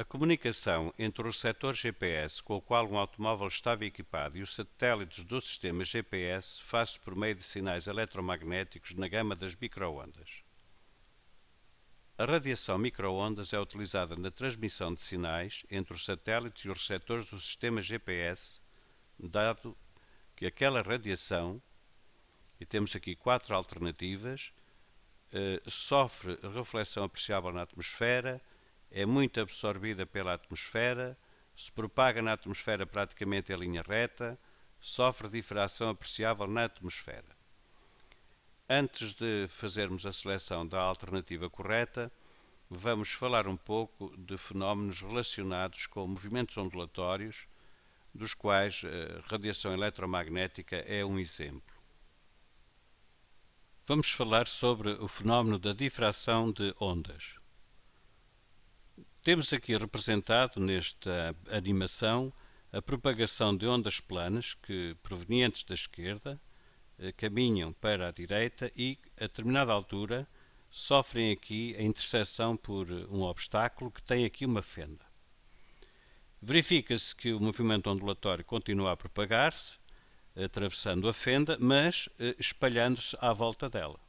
A comunicação entre o receptor GPS com o qual um automóvel estava equipado e os satélites do sistema GPS faz-se por meio de sinais eletromagnéticos na gama das microondas. A radiação microondas é utilizada na transmissão de sinais entre os satélites e os receptores do sistema GPS, dado que aquela radiação, e temos aqui 4 alternativas, sofre reflexão apreciável na atmosfera, é muito absorvida pela atmosfera, se propaga na atmosfera praticamente em linha reta, sofre difração apreciável na atmosfera. Antes de fazermos a seleção da alternativa correta, vamos falar um pouco de fenómenos relacionados com movimentos ondulatórios, dos quais a radiação eletromagnética é um exemplo. Vamos falar sobre o fenómeno da difração de ondas. Temos aqui representado nesta animação a propagação de ondas planas que, provenientes da esquerda, caminham para a direita e, a determinada altura, sofrem aqui a interseção por um obstáculo que tem aqui uma fenda. Verifica-se que o movimento ondulatório continua a propagar-se, atravessando a fenda, mas espalhando-se à volta dela.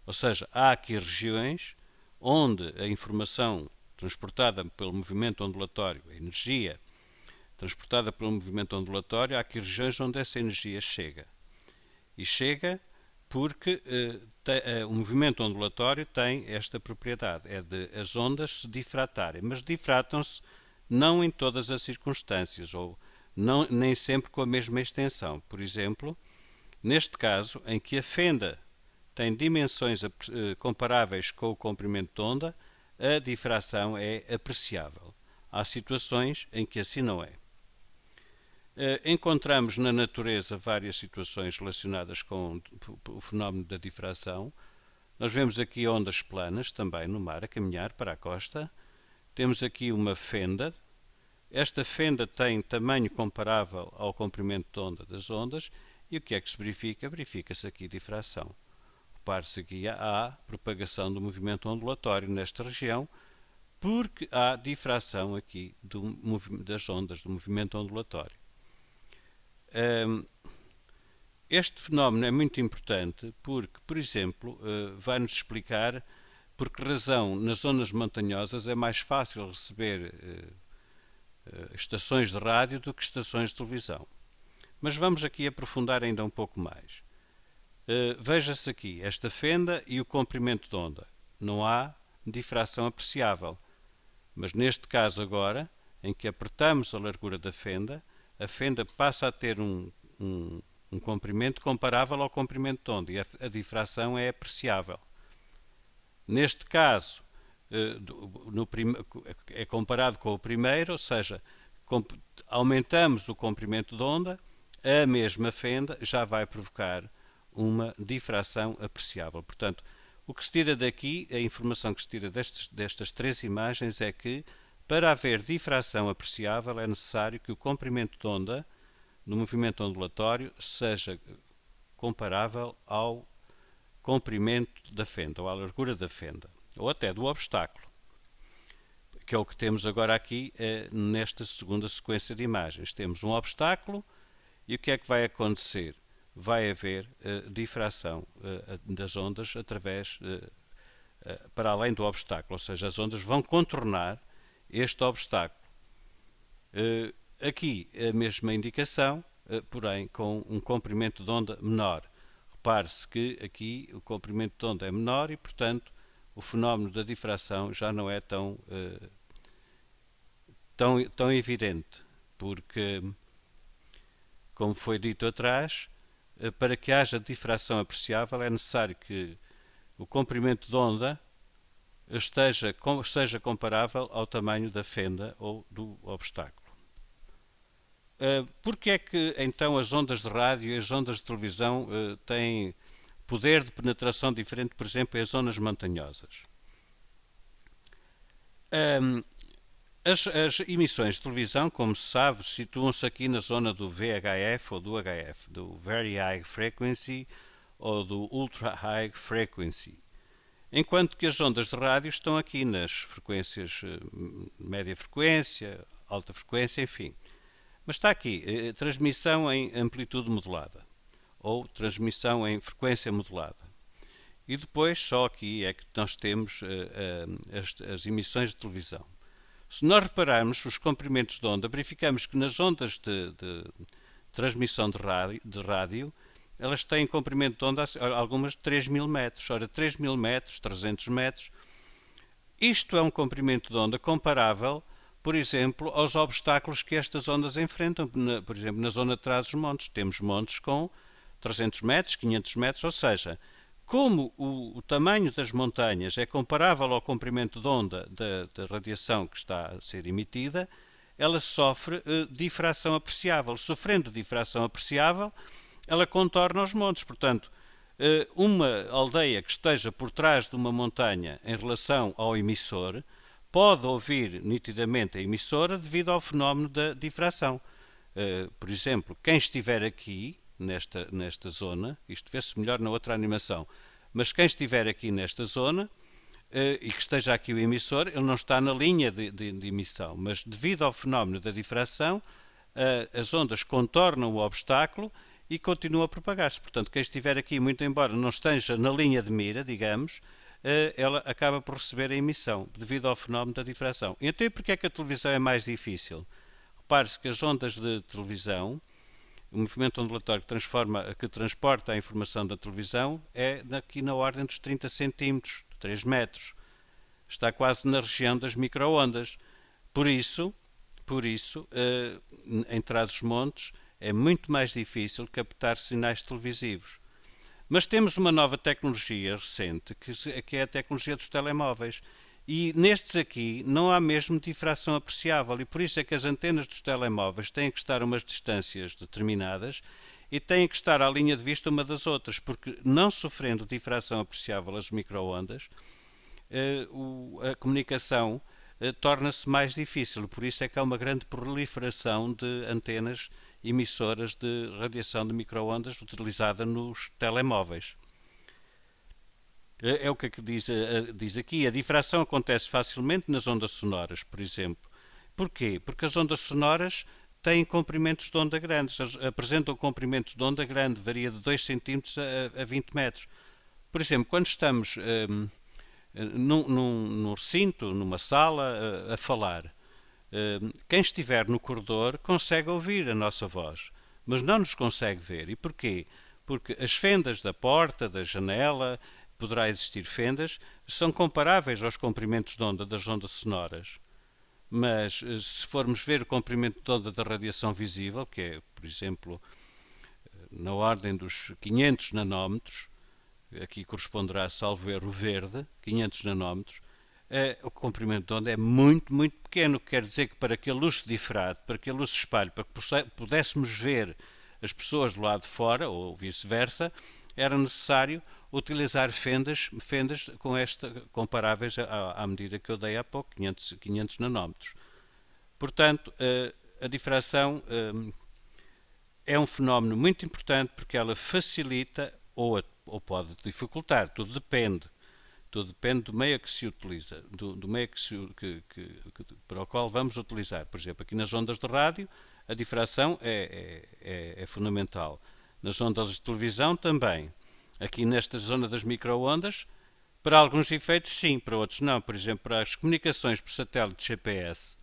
Ou seja, há aqui regiões onde a informação transportada pelo movimento ondulatório, a energia transportada pelo movimento ondulatório, há aqui regiões onde essa energia chega. E chega porque o movimento ondulatório tem esta propriedade, é de as ondas se difratarem, mas difratam-se não em todas as circunstâncias, ou não, nem sempre com a mesma extensão. Por exemplo, neste caso, em que a fenda tem dimensões comparáveis com o comprimento de onda, a difração é apreciável. Há situações em que assim não é. Encontramos na natureza várias situações relacionadas com o fenómeno da difração. Nós vemos aqui ondas planas também no mar a caminhar para a costa. Temos aqui uma fenda. Esta fenda tem tamanho comparável ao comprimento de onda das ondas. E o que é que se verifica? Verifica-se aqui difração. Repare-se aqui há propagação do movimento ondulatório nesta região, porque há difração aqui das ondas do movimento ondulatório. Este fenómeno é muito importante porque, por exemplo, vai-nos explicar por que razão nas zonas montanhosas é mais fácil receber estações de rádio do que estações de televisão. Mas vamos aqui aprofundar ainda um pouco mais. Veja-se aqui esta fenda e o comprimento de onda. Não há difração apreciável. Mas neste caso agora, em que apertamos a largura da fenda, a fenda passa a ter um comprimento comparável ao comprimento de onda e a difração é apreciável. Neste caso, é comparado com o primeiro, ou seja, aumentamos o comprimento de onda, a mesma fenda já vai provocar uma difração apreciável. Portanto, o que se tira daqui, a informação que se tira destas 3 imagens é que, para haver difração apreciável, é necessário que o comprimento de onda no movimento ondulatório seja comparável ao comprimento da fenda, ou à largura da fenda, ou até do obstáculo, que é o que temos agora aqui nesta segunda sequência de imagens. Temos um obstáculo e o que é que vai acontecer? Vai haver difração das ondas para além do obstáculo, ou seja, as ondas vão contornar este obstáculo. Aqui a mesma indicação, porém com um comprimento de onda menor. Repare-se que aqui o comprimento de onda é menor e, portanto, o fenómeno da difração já não é tão evidente, porque, como foi dito atrás, para que haja difração apreciável é necessário que o comprimento de onda seja comparável ao tamanho da fenda ou do obstáculo. Por que é que então as ondas de rádio e as ondas de televisão têm poder de penetração diferente, por exemplo, em zonas montanhosas? As emissões de televisão, como se sabe, situam-se aqui na zona do VHF ou do HF, do Very High Frequency ou do Ultra High Frequency. enquanto que as ondas de rádio estão aqui nas frequências média frequência, alta frequência, enfim. Mas está aqui, transmissão em amplitude modulada, ou transmissão em frequência modulada. E depois, só aqui é que nós temos as emissões de televisão. Se nós repararmos os comprimentos de onda, verificamos que nas ondas de transmissão de rádio, elas têm comprimento de onda, algumas de 3.000 metros. Ora, 3.000 metros, 300 metros, isto é um comprimento de onda comparável, por exemplo, aos obstáculos que estas ondas enfrentam. Por exemplo, na zona de trás dos montes, temos montes com 300 metros, 500 metros, ou seja, como o tamanho das montanhas é comparável ao comprimento de onda da radiação que está a ser emitida, ela sofre difração apreciável. Sofrendo difração apreciável, ela contorna os montes. Portanto, uma aldeia que esteja por trás de uma montanha em relação ao emissor pode ouvir nitidamente a emissora devido ao fenómeno da difração. Por exemplo, quem estiver aqui nesta zona, isto vê-se melhor na outra animação, mas quem estiver aqui nesta zona e que esteja aqui o emissor, ele não está na linha de emissão, mas devido ao fenómeno da difração, as ondas contornam o obstáculo e continuam a propagar-se. Portanto, quem estiver aqui, muito embora não esteja na linha de mira, digamos, ela acaba por receber a emissão, devido ao fenómeno da difração. E então, porque é que a televisão é mais difícil? Repare-se que as ondas de televisão, o movimento ondulatório que transporta a informação da televisão é aqui na ordem dos 30 centímetros, 3 metros. Está quase na região das micro-ondas. Por isso, em Trás-os-Montes, é muito mais difícil captar sinais televisivos. Mas temos uma nova tecnologia recente, que é a tecnologia dos telemóveis. E nestes aqui não há mesmo difração apreciável, e por isso é que as antenas dos telemóveis têm que estar a umas distâncias determinadas e têm que estar à linha de vista uma das outras, porque não sofrendo difração apreciável as micro-ondas, a comunicação torna-se mais difícil. Por isso é que há uma grande proliferação de antenas emissoras de radiação de micro-ondas utilizada nos telemóveis. É o que diz aqui. A difração acontece facilmente nas ondas sonoras, por exemplo. Porquê? Porque as ondas sonoras têm comprimentos de onda grandes, apresentam comprimentos de onda grande, varia de 2 cm a 20 metros. Por exemplo, quando estamos num recinto, numa sala, a falar, quem estiver no corredor consegue ouvir a nossa voz, mas não nos consegue ver. E porquê? Porque as fendas da porta, da janela, poderá existir fendas, são comparáveis aos comprimentos de onda das ondas sonoras. Mas se formos ver o comprimento de onda da radiação visível, que é, por exemplo, na ordem dos 500 nanómetros, aqui corresponderá, salvo erro, verde, 500 nanómetros, o comprimento de onda é muito, muito pequeno. Quer dizer que para que a luz se difrate, para que a luz se espalhe, para que pudéssemos ver as pessoas do lado de fora, ou vice-versa, era necessário utilizar fendas comparáveis à medida que eu dei há pouco, 500 nanómetros. Portanto, a difração é um fenómeno muito importante porque ela facilita ou pode dificultar, tudo depende do meio que se utiliza, do meio para o qual vamos utilizar. Por exemplo, aqui nas ondas de rádio, a difração é fundamental. Nas ondas de televisão também. Aqui nesta zona das micro-ondas, para alguns efeitos sim, para outros não. Por exemplo, para as comunicações por satélite GPS,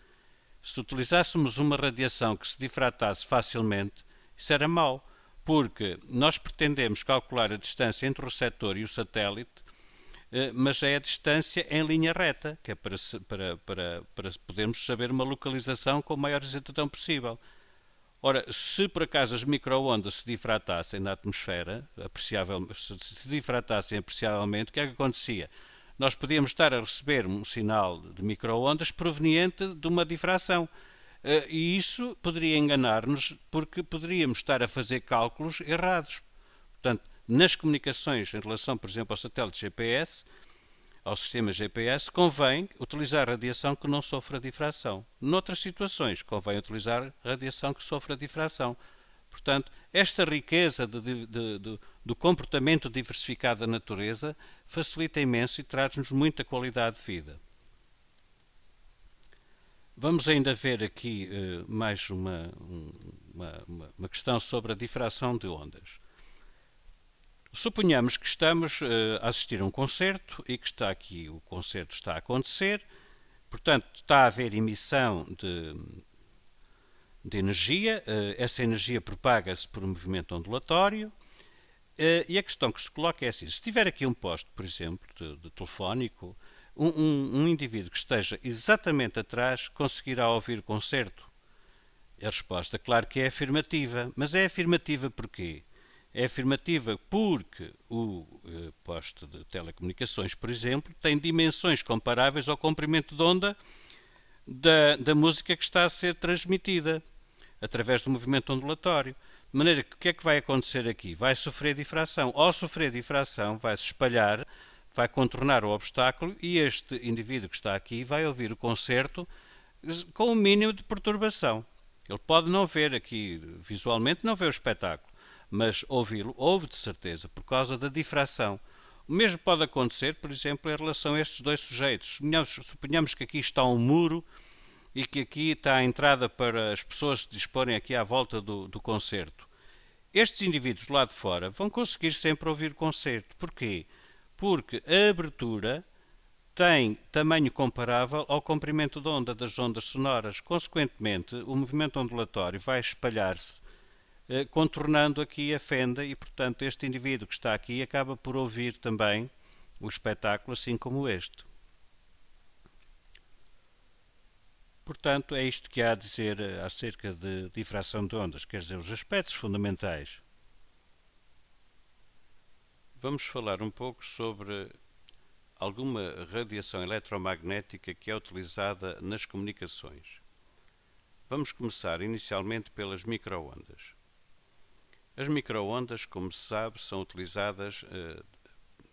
se utilizássemos uma radiação que se difratasse facilmente, isso era mau, porque nós pretendemos calcular a distância entre o receptor e o satélite, mas é a distância em linha reta, que é para podermos saber uma localização com a maior exatidão possível. Ora, se por acaso as micro-ondas se difratassem na atmosfera, se difratassem apreciavelmente, o que é que acontecia? Nós podíamos estar a receber um sinal de micro-ondas proveniente de uma difração. E isso poderia enganar-nos, porque poderíamos estar a fazer cálculos errados. Portanto, nas comunicações em relação, por exemplo, ao satélite GPS, ao sistema GPS, convém utilizar radiação que não sofra difração. Noutras situações, convém utilizar radiação que sofra difração. Portanto, esta riqueza do comportamento diversificado da natureza, facilita imenso e traz-nos muita qualidade de vida. Vamos ainda ver aqui mais uma questão sobre a difração de ondas. Suponhamos que estamos a assistir a um concerto e que está aqui, o concerto está a acontecer, portanto está a haver emissão de energia, essa energia propaga-se por um movimento ondulatório, e a questão que se coloca é assim: se tiver aqui um poste, por exemplo, de telefónico, um indivíduo que esteja exatamente atrás conseguirá ouvir o concerto? A resposta, claro que é afirmativa, mas é afirmativa porquê? É afirmativa porque o poste de telecomunicações, por exemplo, tem dimensões comparáveis ao comprimento de onda da música que está a ser transmitida através do movimento ondulatório. De maneira que o que é que vai acontecer aqui? Vai sofrer difração. Ao sofrer difração, vai se espalhar, vai contornar o obstáculo e este indivíduo que está aqui vai ouvir o concerto com o mínimo de perturbação. Ele pode não ver aqui visualmente, não ver o espetáculo, mas ouvi-lo, ouve de certeza, por causa da difração. O mesmo pode acontecer, por exemplo, em relação a estes dois sujeitos. Suponhamos que aqui está um muro e que aqui está a entrada para as pessoas se disporem aqui à volta do concerto. Estes indivíduos lá de fora vão conseguir sempre ouvir o concerto. Porquê? Porque a abertura tem tamanho comparável ao comprimento de onda das ondas sonoras. Consequentemente, o movimento ondulatório vai espalhar-se, contornando aqui a fenda e, portanto, este indivíduo que está aqui acaba por ouvir também o espetáculo, assim como este. Portanto, é isto que há a dizer acerca de difração de ondas, quer dizer, os aspectos fundamentais. Vamos falar um pouco sobre alguma radiação eletromagnética que é utilizada nas comunicações. Vamos começar inicialmente pelas microondas. As microondas, como se sabe, são utilizadas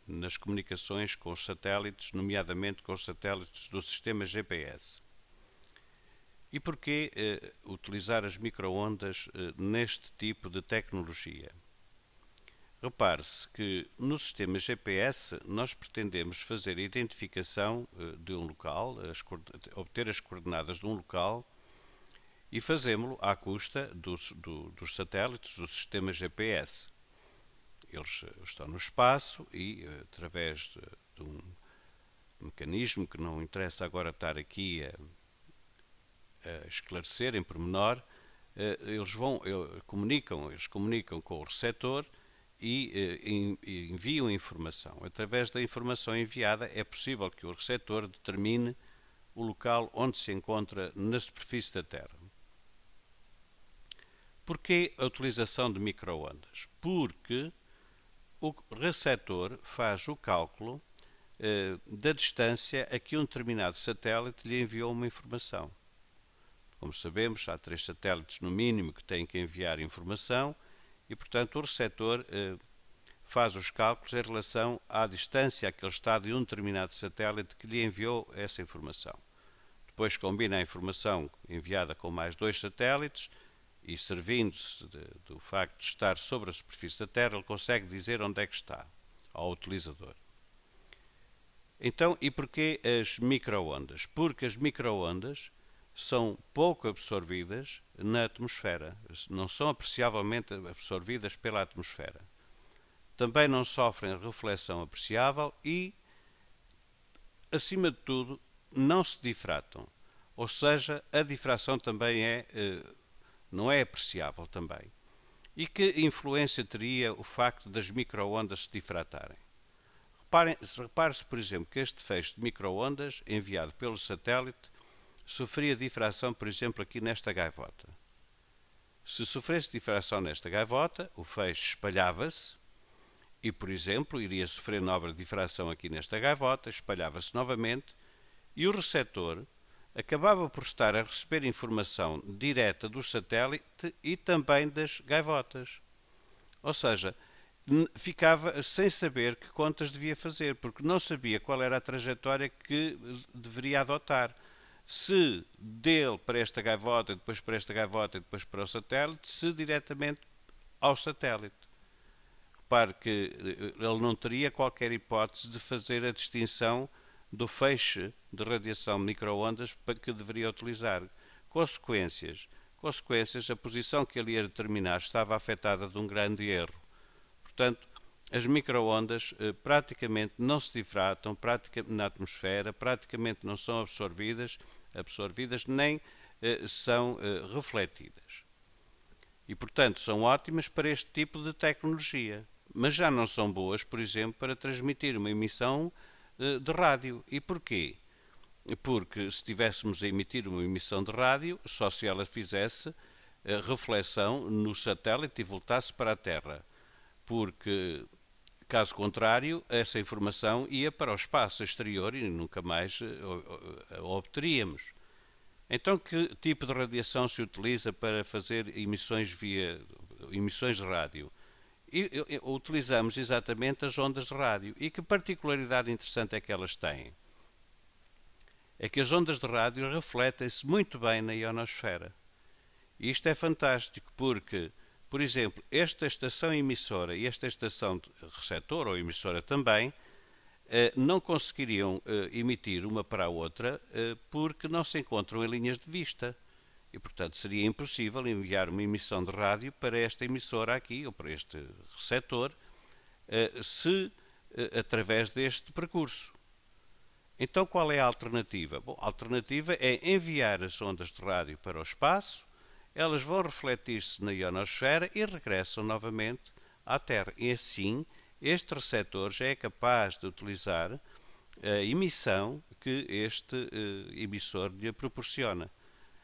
nas comunicações com os satélites, nomeadamente com os satélites do sistema GPS. E porquê utilizar as microondas neste tipo de tecnologia? Repare-se que no sistema GPS nós pretendemos fazer a identificação de um local, obter as coordenadas de um local, e fazemos-lo à custa dos satélites do sistema GPS. Eles estão no espaço e, através de um mecanismo que não interessa agora estar aqui a esclarecer em pormenor, eles comunicam com o receptor e enviam informação. Através da informação enviada é possível que o receptor determine o local onde se encontra na superfície da Terra. Porquê a utilização de microondas? Porque o receptor faz o cálculo da distância a que um determinado satélite lhe enviou uma informação. Como sabemos, há 3 satélites no mínimo que têm que enviar informação e, portanto, o receptor faz os cálculos em relação à distância a que ele está de um determinado satélite que lhe enviou essa informação. Depois combina a informação enviada com mais 2 satélites e, servindo-se do facto de estar sobre a superfície da Terra, ele consegue dizer onde é que está ao utilizador. Então, e porquê as microondas? Porque as microondas são pouco absorvidas na atmosfera, não são apreciavelmente absorvidas pela atmosfera. Também não sofrem reflexão apreciável e, acima de tudo, não se difratam. Ou seja, a difração também não é apreciável também. E que influência teria o facto das microondas se difratarem? Repare-se, por exemplo, que este feixe de microondas enviado pelo satélite sofria difração, por exemplo, aqui nesta gaivota. Se sofresse difração nesta gaivota, o feixe espalhava-se e, por exemplo, iria sofrer nova difração aqui nesta gaivota, espalhava-se novamente e o receptor acabava por estar a receber informação direta do satélite e também das gaivotas. Ou seja, ficava sem saber que contas devia fazer, porque não sabia qual era a trajetória que deveria adotar. Se dele para esta gaivota, depois para esta gaivota e depois para o satélite, se diretamente ao satélite. repare que ele não teria qualquer hipótese de fazer a distinção do feixe de radiação micro-ondas para que deveria utilizar. Consequências, a posição que ele ia determinar estava afetada de um grande erro. Portanto, as micro-ondas praticamente não se difratam na atmosfera, praticamente não são absorvidas nem são refletidas. E, portanto, são ótimas para este tipo de tecnologia, mas já não são boas, por exemplo, para transmitir uma emissão de rádio. E porquê? Porque se estivéssemos a emitir uma emissão de rádio, só se ela fizesse reflexão no satélite e voltasse para a Terra. Porque, caso contrário, essa informação ia para o espaço exterior e nunca mais a obteríamos. Então, que tipo de radiação se utiliza para fazer emissões de rádio? Utilizamos exatamente as ondas de rádio. E que particularidade interessante é que elas têm? É que as ondas de rádio refletem-se muito bem na ionosfera. E isto é fantástico porque, por exemplo, esta estação emissora e esta estação receptora ou emissora também não conseguiriam emitir uma para a outra porque não se encontram em linhas de vista. E, portanto, seria impossível enviar uma emissão de rádio para esta emissora aqui, ou para este receptor, através deste percurso. Então, qual é a alternativa? Bom, a alternativa é enviar as ondas de rádio para o espaço, elas vão refletir-se na ionosfera e regressam novamente à Terra. E assim, este receptor já é capaz de utilizar a emissão que este emissor lhe proporciona.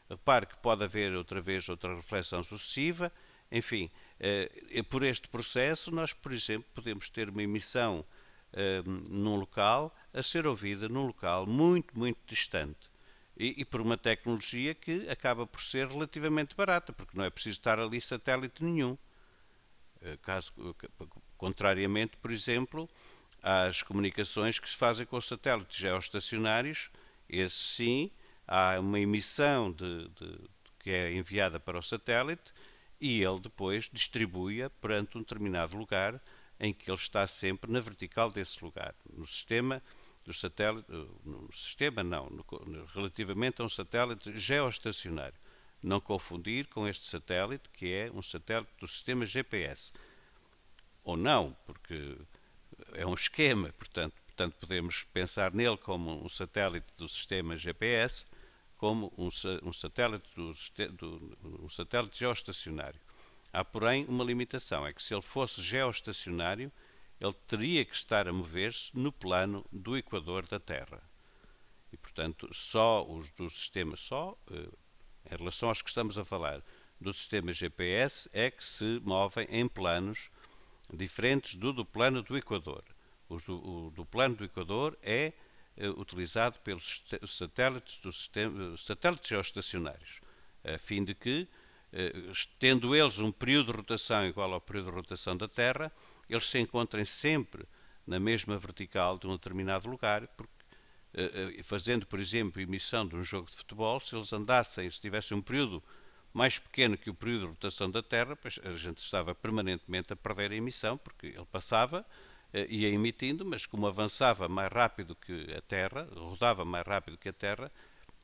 Repare que pode haver outra reflexão sucessiva. Enfim, por este processo nós, por exemplo, podemos ter uma emissão num local a ser ouvida num local muito, muito distante. E por uma tecnologia que acaba por ser relativamente barata, porque não é preciso estar ali satélite nenhum. Contrariamente, por exemplo, às comunicações que se fazem com os satélites geoestacionários, esse sim, há uma emissão que é enviada para o satélite e ele depois distribui-a perante um determinado lugar em que ele está sempre na vertical desse lugar. No sistema do satélite, relativamente a um satélite geoestacionário. Não confundir com este satélite, que é um satélite do sistema GPS. Ou não, porque é um esquema, portanto podemos pensar nele como um satélite do sistema GPS, como um satélite um satélite geoestacionário. Há, porém, uma limitação, é que se ele fosse geoestacionário, ele teria que estar a mover-se no plano do equador da Terra. E, portanto, só os do sistema, em relação aos que estamos a falar, do sistema GPS, é que se movem em planos diferentes do plano do equador. O do plano do equador é utilizado pelos satélites satélites geoestacionários, a fim de que, tendo eles um período de rotação igual ao período de rotação da Terra, eles se encontrem sempre na mesma vertical de um determinado lugar, porque, fazendo, por exemplo, emissão de um jogo de futebol, se tivessem um período mais pequeno que o período de rotação da Terra, pois a gente estava permanentemente a perder a emissão, porque ele passava, ia emitindo, mas como avançava mais rápido que a Terra, rodava mais rápido que a Terra,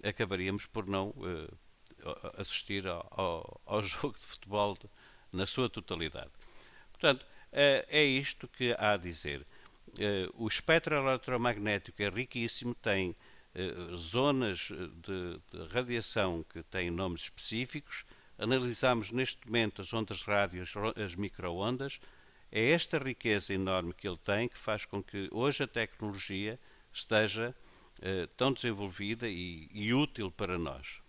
acabaríamos por não assistir ao jogo de futebol na sua totalidade. Portanto, é isto que há a dizer. O espectro eletromagnético é riquíssimo, tem zonas de radiação que têm nomes específicos. Analisamos neste momento as ondas rádio, as micro-ondas. É esta riqueza enorme que ele tem que faz com que hoje a tecnologia esteja tão desenvolvida e útil para nós.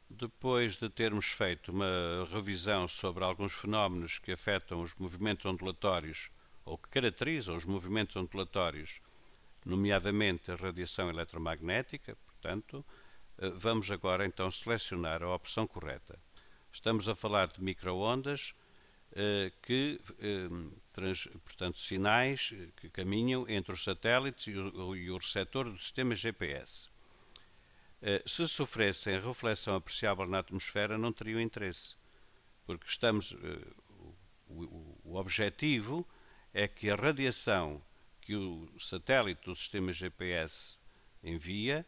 Depois de termos feito uma revisão sobre alguns fenómenos que afetam os movimentos ondulatórios ou que caracterizam os movimentos ondulatórios, nomeadamente a radiação eletromagnética, portanto, vamos agora então selecionar a opção correta. Estamos a falar de micro-ondas portanto, sinais que caminham entre os satélites e o receptor do sistema GPS. Se sofressem reflexão apreciável na atmosfera, não teriam interesse, porque o objetivo é que a radiação que o satélite do sistema GPS envia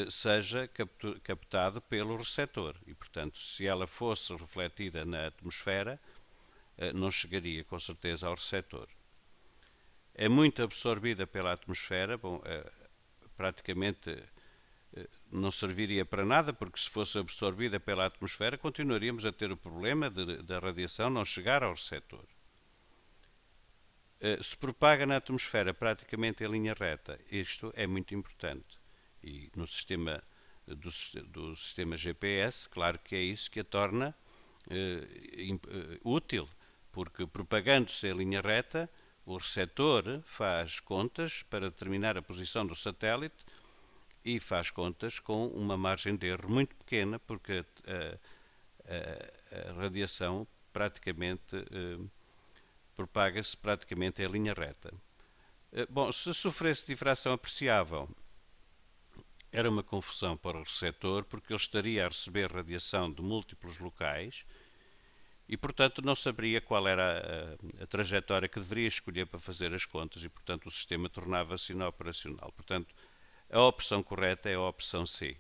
seja captado pelo receptor e, portanto, se ela fosse refletida na atmosfera, não chegaria com certeza ao receptor. É muito absorvida pela atmosfera, bom, praticamente não serviria para nada, porque se fosse absorvida pela atmosfera, continuaríamos a ter o problema da radiação não chegar ao receptor. Se propaga na atmosfera praticamente em linha reta. Isto é muito importante. E no sistema do sistema GPS, claro que é isso que a torna útil, porque propagando-se em linha reta, o receptor faz contas para determinar a posição do satélite e faz contas com uma margem de erro muito pequena, porque a radiação praticamente propaga-se praticamente em linha reta. Bom, se sofresse difração apreciável, era uma confusão para o receptor, porque ele estaria a receber radiação de múltiplos locais e, portanto, não saberia qual era a trajetória que deveria escolher para fazer as contas e, portanto, o sistema tornava-se inoperacional. Portanto, a opção correta é a opção C.